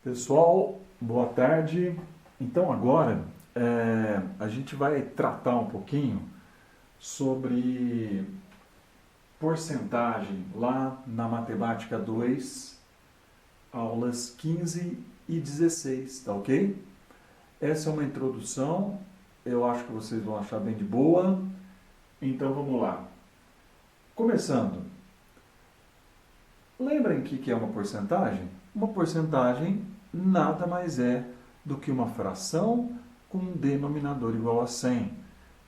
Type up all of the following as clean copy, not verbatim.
Pessoal, boa tarde. Então agora a gente vai tratar um pouquinho sobre porcentagem lá na Matemática 2, aulas 15 e 16, tá ok? Essa é uma introdução, eu acho que vocês vão achar bem de boa. Então vamos lá. Começando. Lembrem o que é uma porcentagem? Uma porcentagem nada mais é do que uma fração com um denominador igual a 100.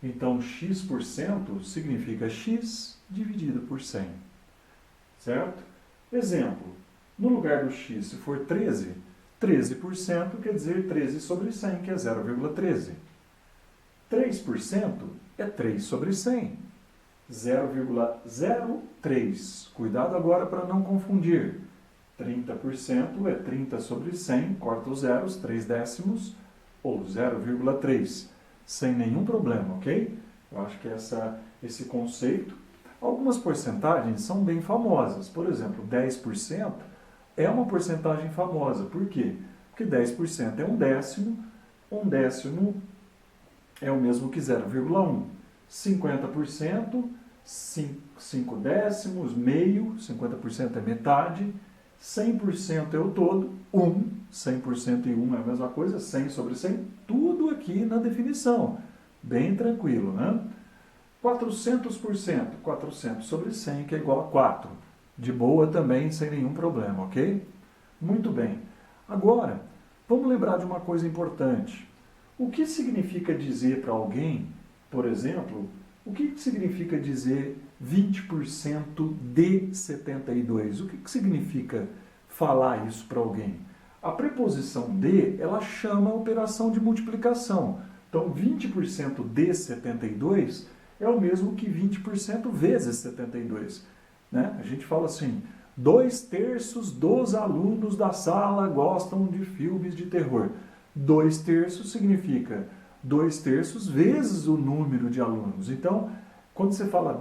Então, x% significa x dividido por 100. Certo? Exemplo, no lugar do x, se for 13, 13% quer dizer 13 sobre 100, que é 0,13. 3% é 3 sobre 100. 0,03. Cuidado agora para não confundir. 30% é 30 sobre 100, corta os zeros, 3 décimos, ou 0,3. Sem nenhum problema, ok? Eu acho que esse conceito. Algumas porcentagens são bem famosas. Por exemplo, 10% é uma porcentagem famosa. Por quê? Porque 10% é um décimo é o mesmo que 0,1. 50%, 5 décimos, meio, 50% é metade, 100% é o todo, 100% e 1 é a mesma coisa, 100 sobre 100, tudo aqui na definição, bem tranquilo, né? 400%, 400 sobre 100, que é igual a 4, de boa também, sem nenhum problema, ok? Muito bem. Agora, vamos lembrar de uma coisa importante. O que significa dizer para alguém, por exemplo, o que significa dizer 20% de 72? O que significa falar isso para alguém? A preposição de, ela chama a operação de multiplicação. Então, 20% de 72 é o mesmo que 20% vezes 72. Né? A gente fala assim, 2/3 dos alunos da sala gostam de filmes de terror. 2/3 significa 2/3 vezes o número de alunos. Então, quando você fala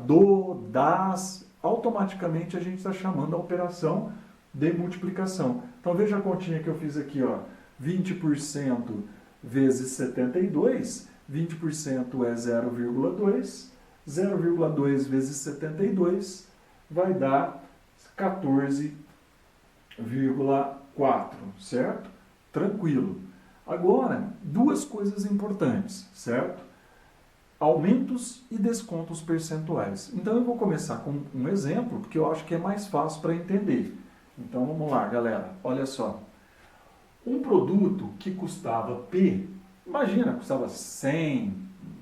das, automaticamente a gente está chamando a operação de multiplicação. Então, veja a continha que eu fiz aqui, ó. 20% vezes 72, 20% é 0,2, 0,2 vezes 72 vai dar 14,4, certo? Tranquilo. Agora, duas coisas importantes, certo? Aumentos e descontos percentuais. Então eu vou começar com um exemplo, porque eu acho que é mais fácil para entender. Então vamos lá, galera. Olha só. Um produto que custava P, imagina, custava 100,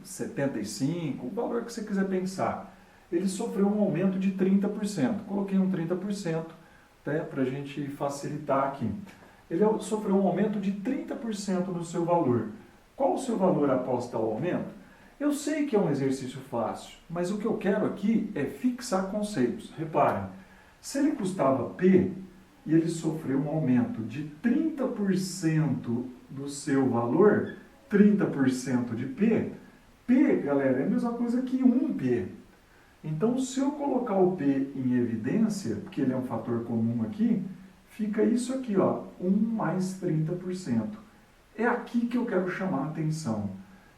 75, o valor que você quiser pensar. Ele sofreu um aumento de 30%. Coloquei um 30%, até para a gente facilitar aqui. Ele sofreu um aumento de 30% no seu valor. Qual o seu valor após tal aumento? Eu sei que é um exercício fácil, mas o que eu quero aqui é fixar conceitos. Reparem, se ele custava P e ele sofreu um aumento de 30% do seu valor, 30% de P, P, galera, é a mesma coisa que 1P. Então, se eu colocar o P em evidência, porque ele é um fator comum aqui, fica isso aqui, ó, 1 mais 30%. É aqui que eu quero chamar a atenção.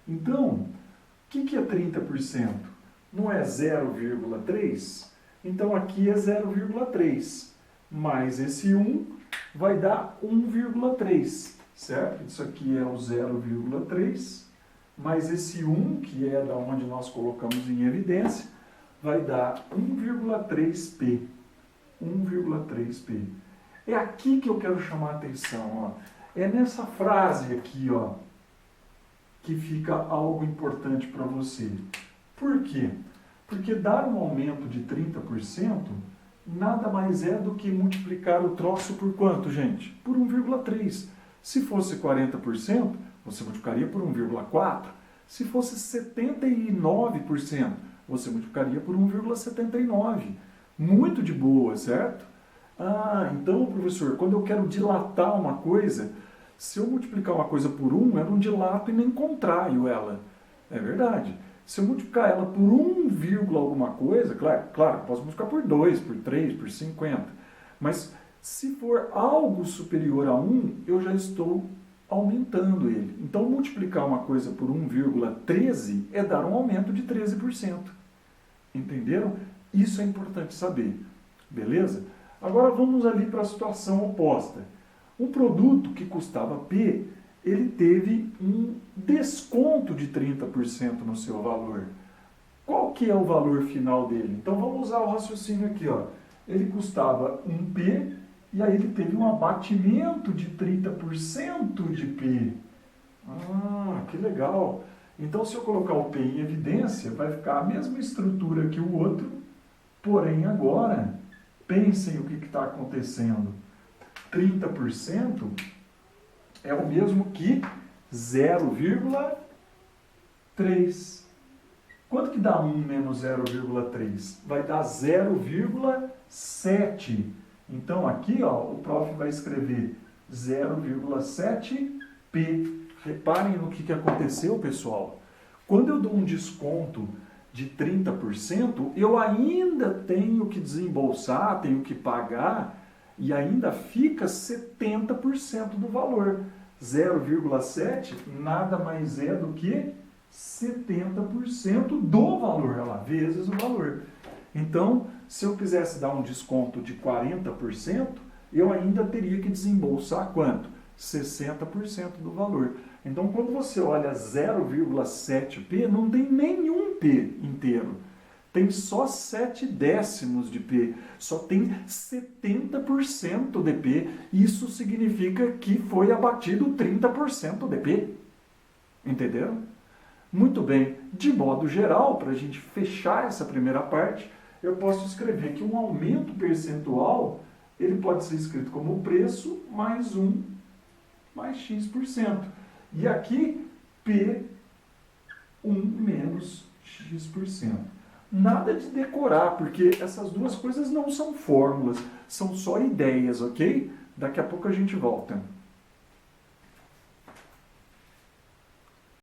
Então, o que é 30%? Não é 0,3? Então, aqui é 0,3. Mais esse 1 vai dar 1,3, certo? Isso aqui é o 0,3, mais esse 1, que é da onde nós colocamos em evidência, vai dar 1,3p. 1,3p. É aqui que eu quero chamar a atenção, ó. É nessa frase aqui, ó, que fica algo importante para você. Por quê? Porque dar um aumento de 30% nada mais é do que multiplicar o troço por quanto, gente? Por 1,3. Se fosse 40%, você multiplicaria por 1,4. Se fosse 79%, você multiplicaria por 1,79. Muito de boa, certo? Ah, então, professor, quando eu quero dilatar uma coisa, se eu multiplicar uma coisa por 1, eu não dilato e nem contraio ela. É verdade. Se eu multiplicar ela por 1, alguma coisa, claro, posso multiplicar por 2, por 3, por 50. Mas Se for algo superior a 1, eu já estou aumentando ele. Então, multiplicar uma coisa por 1,13 é dar um aumento de 13%. Entenderam? Isso é importante saber. Beleza? Agora vamos ali para a situação oposta. Um produto que custava P, ele teve um desconto de 30% no seu valor. Qual que é o valor final dele? Então vamos usar o raciocínio aqui, ó. Ele custava 1P e aí ele teve um abatimento de 30% de P. Ah, que legal! Então se eu colocar o P em evidência, vai ficar a mesma estrutura que o outro, porém agora, pensem o que está acontecendo. 30% é o mesmo que 0,3. Quanto que dá 1 menos 0,3? Vai dar 0,7. Então aqui, ó, o prof vai escrever 0,7p. Reparem no que aconteceu, pessoal. Quando eu dou um desconto de 30%, eu ainda tenho que desembolsar, tenho que pagar, e ainda fica 70% do valor. 0,7 nada mais é do que 70% do valor, olha lá, vezes o valor. Então, se eu quisesse dar um desconto de 40%, eu ainda teria que desembolsar quanto? 60% do valor. Então, quando você olha 0,7p, não tem nenhum p inteiro. Tem só 7 décimos de P, só tem 70% de P. Isso significa que foi abatido 30% de P. Entenderam? Muito bem. De modo geral, para a gente fechar essa primeira parte, eu posso escrever que um aumento percentual, ele pode ser escrito como preço mais 1 mais x%. E aqui, P1 menos x%. Nada de decorar, porque essas duas coisas não são fórmulas, são só ideias, ok? Daqui a pouco a gente volta.